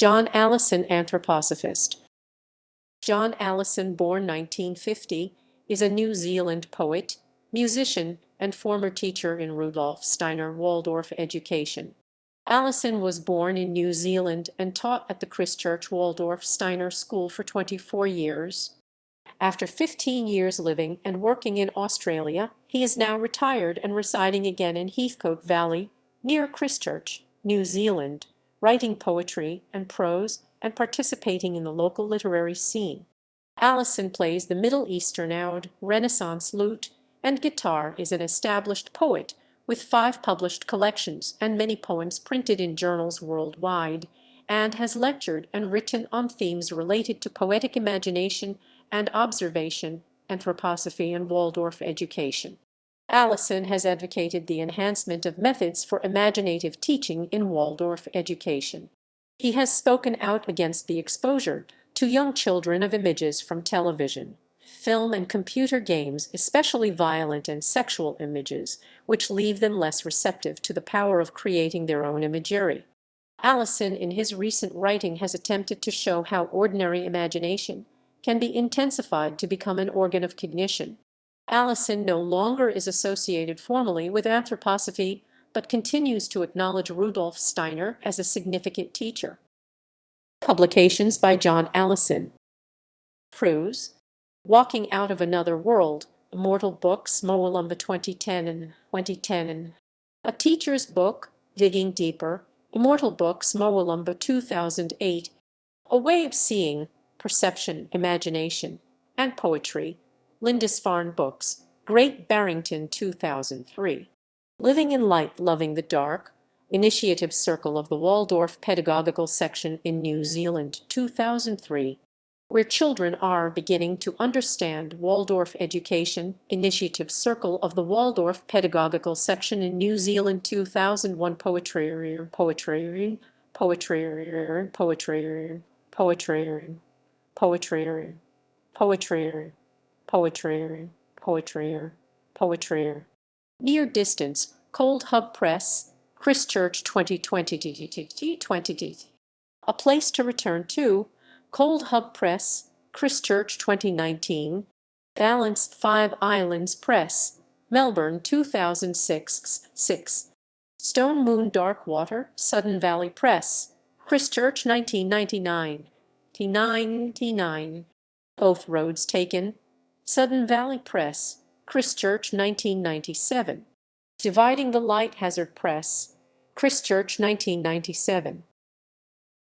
Allison, anthroposophist. Allison, born 1950, is a New Zealand poet, musician, and former teacher in Rudolf Steiner Waldorf education. Allison was born in New Zealand and taught at the Christchurch Waldorf Steiner School for 24 years. After 15 years living and working in Australia, he is now retired and residing again in Heathcote Valley, near Christchurch, New Zealand, writing poetry and prose and participating in the local literary scene. Allison plays the Middle Eastern oud, Renaissance lute, and guitar, is an established poet with 5 published collections and many poems printed in journals worldwide, and has lectured and written on themes related to poetic imagination and observation, anthroposophy, and Waldorf education. Allison has advocated the enhancement of methods for imaginative teaching in Waldorf education. He has spoken out against the exposure to young children of images from television, film, and computer games, especially violent and sexual images, which leave them less receptive to the power of creating their own imagery. Allison, in his recent writing, has attempted to show how ordinary imagination can be intensified to become an organ of cognition. Allison no longer is associated formally with anthroposophy, but continues to acknowledge Rudolf Steiner as a significant teacher. Publications by Allison. Prose, Walking Out of Another World, Immortal Books, Moalumba 2010. A Teacher's Book, Digging Deeper, Immortal Books, Moalumba 2008. A Way of Seeing, Perception, Imagination, and Poetry, Lindisfarne Books, Great Barrington 2003. Living in Light, Loving the Dark, Initiative Circle of the Waldorf Pedagogical Section in New Zealand 2003. Where Children Are Beginning to Understand Waldorf Education, Initiative Circle of the Waldorf Pedagogical Section in New Zealand 2001. Poetry, poetry, poetry, poetry, poetry, poetry, poetry, poetry, poetry, poetry. Near Distance, Cold Hub Press, Christchurch 2020. A Place to Return to, Cold Hub Press, Christchurch 2019. Balanced 5 Islands Press, Melbourne 2006. Stone Moon Dark Water, Sudden Valley Press, Christchurch 1999. Both Roads Taken, Sudden Valley Press, Christchurch 1997. Dividing the Light Hazard Press, Christchurch 1997.